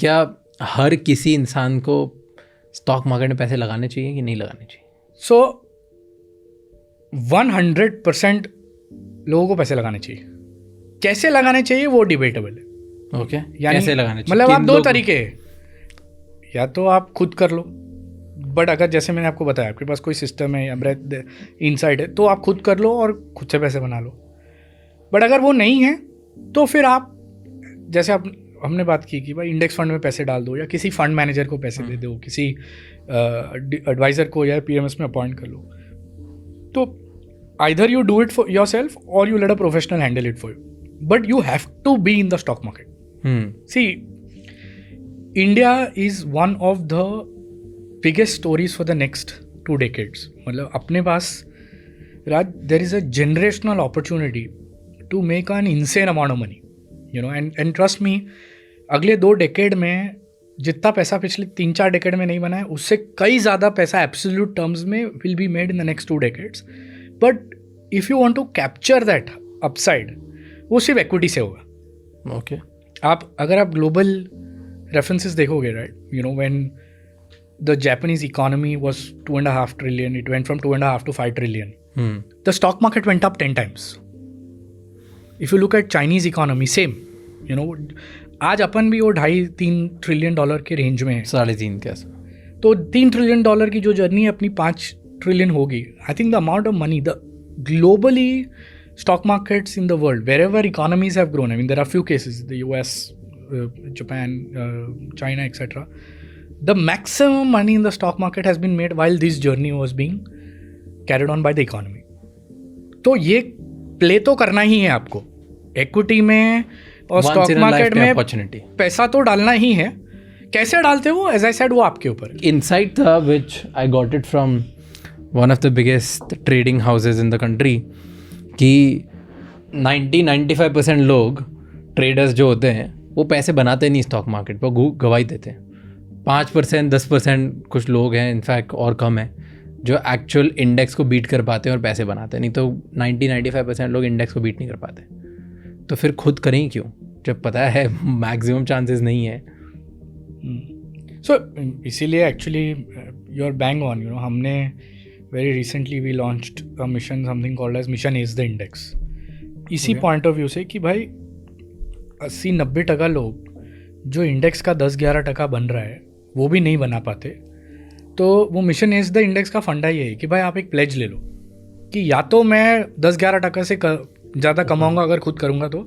क्या हर किसी इंसान को स्टॉक मार्केट में पैसे लगाने चाहिए कि नहीं लगाने चाहिए? सो 100% लोगों को पैसे लगाने चाहिए. कैसे लगाने चाहिए वो डिबेटेबल है. ओके, यानी कैसे लगाने चाहिए? मतलब आप किन दो लोग- तरीके हैं. या तो आप खुद कर लो, बट अगर जैसे मैंने आपको बताया आपके पास कोई सिस्टम है या ब्रेथ इनसाइड है तो आप खुद कर लो और खुद से पैसे बना लो. बट अगर वो नहीं है तो फिर आप जैसे आप हमने बात की कि भाई इंडेक्स फंड में पैसे डाल दो या किसी फंड मैनेजर को पैसे दे दो, किसी एडवाइज़र को या पीएमएस में अपॉइंट कर लो. तो either you do it for yourself और you let a professional handle it for you, but you have to be in the stock market. See, India is one of the biggest stories for the next 2 decades. मतलब अपने पास Raj there is a generational opportunity to make an insane amount of money, you know. And trust me, अगले 2 decade में जितना पैसा पिछले 3-4 decade में नहीं बना है उससे कई ज़्यादा पैसा एब्सोल्यूट टर्म्स में will be made in the next 2 decades. But if you want to capture that upside, वो सिर्फ इक्विटी से होगा. ओके, आप अगर आप ग्लोबल रेफरेंसेस देखोगे, right, you know, when the Japanese economy was 2.5 trillion, it went from 2.5 to 5 trillion. The stock market went up 10 times. If you look at Chinese economy, same, you know, आज अपन भी वो 2.5-3 trillion dollar के range में है. 3.5 कैसा? तो 3 trillion dollar की जो जर्नी अपनी 5 ट्रिलियन होगी. I think the amount of money the globally stock markets in the world, wherever economies have grown, I mean, there are few cases, the US, Japan, China, etc. The maximum money in the stock market has been made while this journey was being carried on by the economy. तो ये play तो करना ही है आपको equity में और stock market में opportunity. पैसा तो डालना ही है. कैसे डालते हो, एज आई सेड, वो आपके ऊपर. Insight था which I got it from one of the biggest trading houses in the country कि 90-95% लोग ट्रेडर्स जो होते हैं वो पैसे बनाते नहीं स्टॉक मार्केट पर, गवाही देते हैं. 5% 10% कुछ लोग हैं, इनफैक्ट और कम है, जो एक्चुअल इंडेक्स को बीट कर पाते हैं और पैसे बनाते हैं. नहीं तो 90-95% लोग इंडेक्स को बीट नहीं कर पाते. तो फिर खुद करें क्यों जब पता है मैक्सिमम चांसेस नहीं है. सो इसीलिए actually you are bang on, you know. हमने very recently we launched a mission, something called as mission is the index. इसी पॉइंट ऑफ व्यू से कि भाई 80-90% लोग जो इंडेक्स का 10-11% बन रहा है वो भी नहीं बना पाते. तो वो मिशन इज द इंडेक्स का फंडा ये है कि भाई आप एक प्लेज ले लो कि या तो मैं 10-11% से ज़्यादा कमाऊँगा अगर खुद करूँगा तो,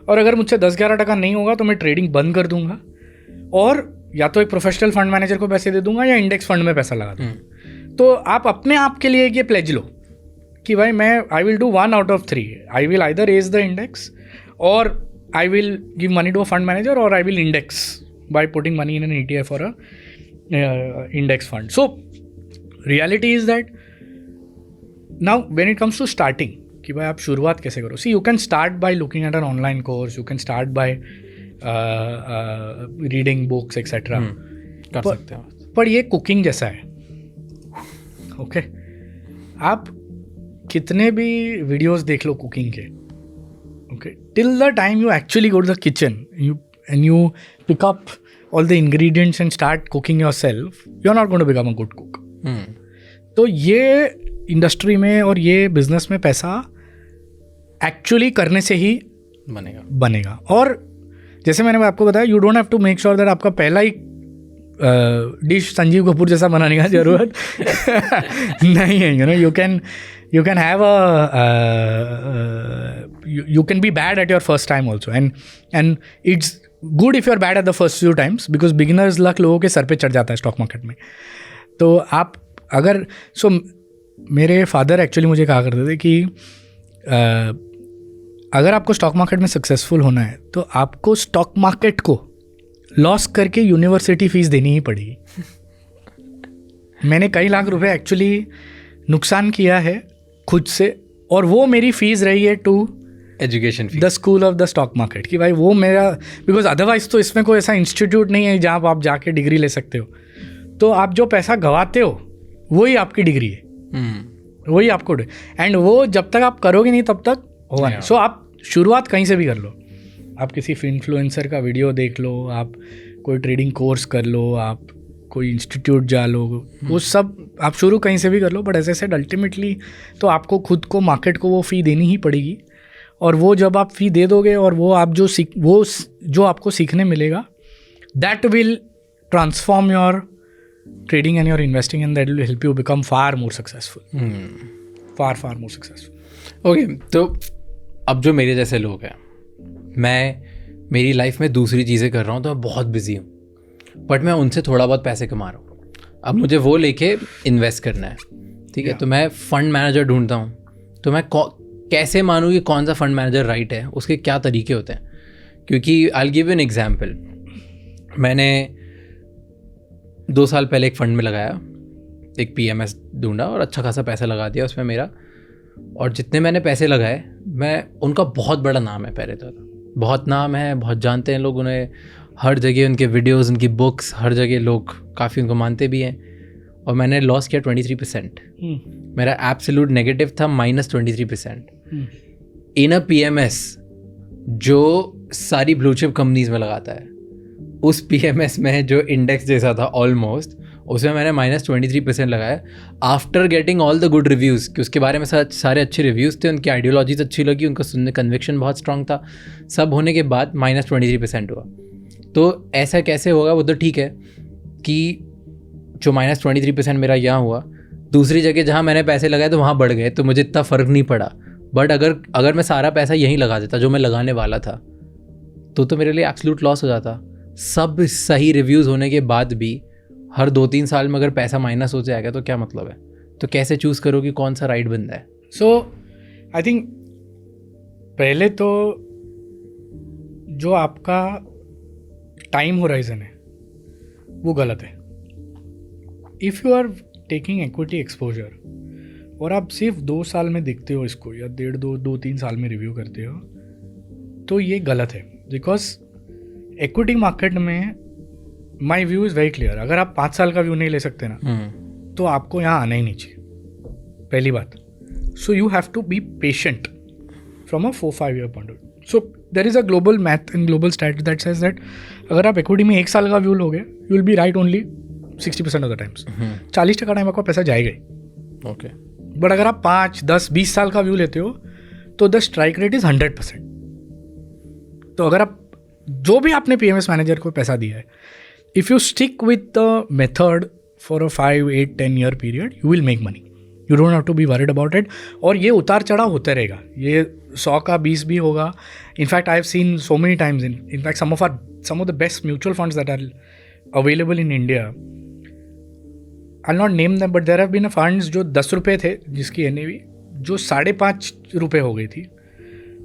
और अगर मुझसे 10-11% नहीं होगा तो मैं ट्रेडिंग बंद कर दूँगा और या तो एक प्रोफेशनल फंड मैनेजर को पैसे दे दूँगा या इंडेक्स फंड में पैसा लगा दूँगा. तो आप अपने आप के लिए ये प्लेज लो कि भाई मैं I will do 1 out of 3. I will either raise the index और I will give money to a fund manager और I will index by putting money in an ETF or a index fund. So reality is that now when it comes to starting कि भाई आप शुरुआत कैसे करो. See, you can start by looking at an online course, you can start by reading books etc. कर सकते हैं. पर ये कुकिंग जैसा है. ओके, आप कितने भी वीडियोस देख लो कुकिंग के, okay, till the time you actually go to the kitchen and you pick up all the ingredients and start cooking yourself, you are not going to become a good cook. तो ये industry में और ये business में पैसा actually करने से ही बनेगा. और जैसे मैंने आपको बताया, you don't have to make sure that आपका पहला ही डिश संजीव कपूर जैसा बनाने का जरूरत नहीं है. you can have you can be bad at your first time also, and it's good if you are bad at the first few times because beginners luck लोगों के सर पे चढ़ जाता है स्टॉक मार्केट में. तो आप अगर मेरे फादर एक्चुअली मुझे कहा करते थे कि अगर आपको स्टॉक मार्केट में सक्सेसफुल होना है तो आपको स्टॉक मार्केट को लॉस करके यूनिवर्सिटी फीस देनी ही पड़ेगी. मैंने कई लाख रुपए एक्चुअली नुकसान किया है खुद से, और वो मेरी फीस रही है to education fees, the school of the stock market. कि भाई वो मेरा, बिकॉज अदरवाइज तो इसमें कोई ऐसा इंस्टीट्यूट नहीं है जहाँ आप जाके डिग्री ले सकते हो. तो आप जो पैसा गंवाते हो वही आपकी डिग्री है, वही आपको, एंड वो जब तक आप करोगे नहीं तब तक होगा नहीं. सो आप शुरुआत कहीं से भी कर लो. आप किसी इन्फ्लुएंसर का वीडियो देख लो, आप कोई ट्रेडिंग कोर्स कर लो, आप कोई इंस्टीट्यूट जा लो, वो सब आप शुरू कहीं से भी कर लो, but as I said ultimately तो आपको खुद को मार्केट को वो फ़ी देनी ही पड़ेगी। और वो जब आप फ़ी दे दोगे और वो आप जो आपको सीखने मिलेगा, that will transform your trading and your investing and that will help you become far more successful, far more successful. Okay, तो अब जो मेरे जैसे लोग हैं, मैं मेरी लाइफ में दूसरी चीज़ें कर रहा हूँ तो मैं बहुत बिजी हूँ, बट मैं उनसे थोड़ा बहुत पैसे कमा रहा हूँ। अब मुझे वो लेके इन्वेस्ट करना है, ठीक है, तो मैं फ़ंड मैनेजर ढूंढता हूँ। तो मैं कैसे मानूँ कि कौन सा फ़ंड मैनेजर राइट है, उसके क्या तरीके होते हैं? क्योंकि आई विल गिव एन एग्जांपल। मैंने 2 साल पहले एक फ़ंड में लगाया, एक PMS ढूंढा और अच्छा खासा पैसा लगा दिया उसमें मेरा। और जितने मैंने पैसे लगाए, उनका बहुत बड़ा नाम है, पहले तो बहुत नाम है, बहुत जानते हैं लोग उन्हें, हर जगह उनके वीडियोस, उनकी बुक्स, हर जगह लोग काफ़ी उनको मानते भी हैं। और मैंने लॉस किया 23%। मेरा एब्सोल्यूट नेगेटिव था -23%। इन अ PMS जो सारी ब्लू चिप कंपनीज में लगाता है, उस PMS में जो इंडेक्स जैसा था ऑलमोस्ट, उसमें मैंने -23% लगाया after getting all the good reviews, कि उसके बारे में सारे अच्छे रिव्यूज़ थे, उनकी आइडियोलॉजीज अच्छी लगी, उनका सुनने कन्विक्शन बहुत स्ट्रांग था, सब होने के बाद -23% हुआ। तो ऐसा कैसे होगा? वो तो ठीक है कि जो -23% मेरा यहाँ हुआ, दूसरी जगह जहाँ मैंने पैसे लगाए तो वहाँ बढ़ गए, तो मुझे इतना फ़र्क नहीं पड़ा। बट अगर मैं सारा पैसा यहीं लगा देता जो मैं लगाने वाला था, तो मेरे लिए एब्सोल्यूट लॉस हो जाता। सब सही रिव्यूज़ होने के बाद भी हर 2-3 साल में अगर पैसा माइनस हो जाएगा तो क्या मतलब है? तो कैसे चूज़ करो कि कौन सा राइट बंदा है? सो आई थिंक पहले तो जो आपका टाइम होराइजन है वो गलत है। If you are taking equity exposure और आप सिर्फ 2 साल में देखते हो इसको, या 2-3 साल में रिव्यू करते हो, तो ये गलत है। बिकॉज इक्विटी मार्केट में my view is very clear, अगर आप 5 साल का व्यू नहीं ले सकते ना, तो आपको यहाँ आना ही नहीं चाहिए, पहली बात। So you have to be patient from a 4-5 year point of view. So there is a global math and global stat that says that अगर आप इक्विटी में 1 साल का व्यू लोगे, you will be right only 60% of the times. 40% time आपका पैसा जाएगा ही। Okay, but अगर आप 5, 10, 20 साल का व्यू लेते हो तो द स्ट्राइक रेट इज़ 100%। तो अगर आप जो भी आपने PMS मैनेजर को पैसा दिया है, if you stick with the method for a 5, 8, 10 year period, you will make money. You don't have to be worried about it. और ये उतार चढ़ाव होता रहेगा, ये 100 का 20 भी होगा। In fact I have seen so many times in fact some of the best mutual funds that are available in India, I'll not name them, but there have been a funds जो 10 रुपये थे जिसकी NAV, जो 5.5 रुपये हो गई थी,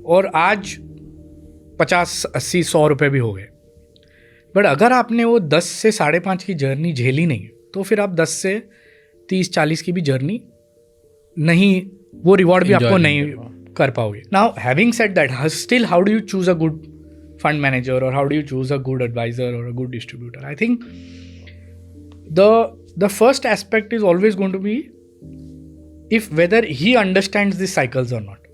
और आज 50, 80, 100 रुपये भी हो गए। बट अगर आपने वो 10 से 5.5 की जर्नी झेली नहीं, तो फिर आप 10 से 30, 40 की भी जर्नी नहीं, वो रिवॉर्ड भी आपको नहीं कर पाओगे। Now having said that, still how do you choose a good fund manager, or how do you choose a good advisor or a good distributor? I think the first aspect is always going to be if whether he understands these cycles or not,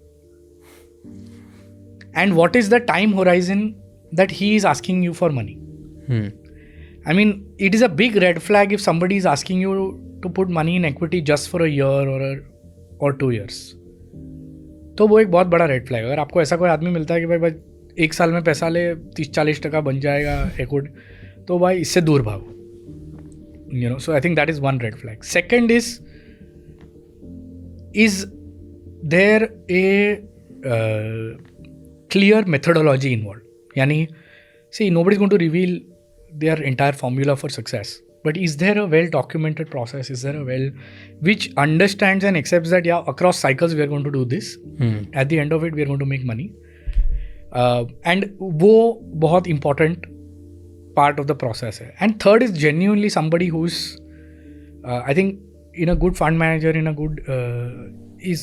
and what is the time horizon that he is asking you for money. I mean, it is a big red flag if somebody is asking you to put money in equity just for a year or 2 years. तो वो एक बहुत बड़ा red flag. अगर आपको ऐसा कोई आदमी मिलता है कि भाई 1 साल में पैसा ले 30-40% बन जाएगा इक्विटी, तो भाई इससे दूर भागो, you know. So I think that is one red flag. Second is there a clear methodology involve, यानी see nobody is going to reveal their entire formula for success, but is there a well documented process? Is there a which understands and accepts that across cycles we are going to do this, at the end of it we are going to make money, and वो बहुत important part of the process है. And third is genuinely somebody who's I think in a good fund manager, in a good is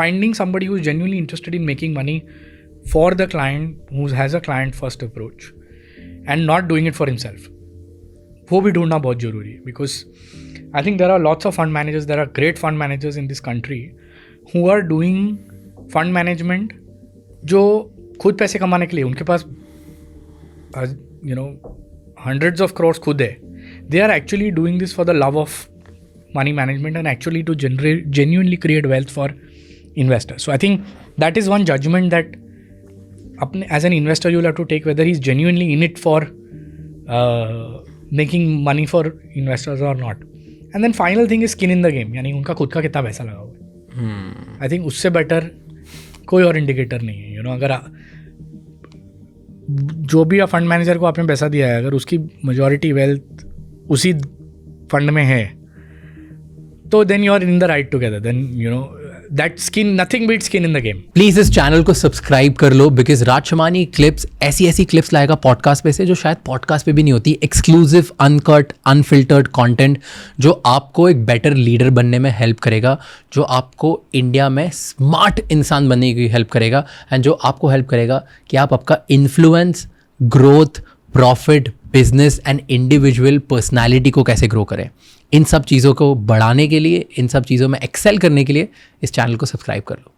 finding somebody who's genuinely interested in making money for the client, who has a client first approach and not doing it for himself. वो भी ढूंढना बहुत ज़रूरी है, because I think there are lots of fund managers, there are great fund managers in this country who are doing fund management जो खुद पैसे कमाने के लिए, उनके पास hundreds of crores खुद है, they are actually doing this for the love of money management and actually to genuinely create wealth for investors. So I think that is one judgment that as an investor you'll have to take, whether he's genuinely in it for making money for investors or not. And then final thing is skin in the game, यानी उनका खुद का कितना पैसा लगा हुआ है. I think उससे better कोई और इंडिकेटर नहीं है. अगर जो भी फंड मैनेजर को आपने पैसा दिया है, अगर उसकी मेजॉरिटी वेल्थ उसी फंड में है, तो then you are in the right together. Then that skin, nothing beat skin in the game. Please इस चैनल को सब्सक्राइब कर लो, बिकॉज राज शमानी क्लिप्स ऐसी क्लिप्स लाएगा पॉडकास्ट पे से जो शायद पॉडकास्ट पे भी नहीं होती. एक्सक्लूसिव, अनकट, अनफिल्टर्ड कंटेंट जो आपको एक बेटर लीडर बनने में हेल्प करेगा, जो आपको इंडिया में स्मार्ट इंसान बनने की हेल्प करेगा, एंड जो आपको हेल्प करेगा कि आप आपका influence, growth, profit, business and individual personality को कैसे ग्रो करें. इन सब चीज़ों को बढ़ाने के लिए, इन सब चीज़ों में एक्सेल करने के लिए इस चैनल को सब्सक्राइब कर लो.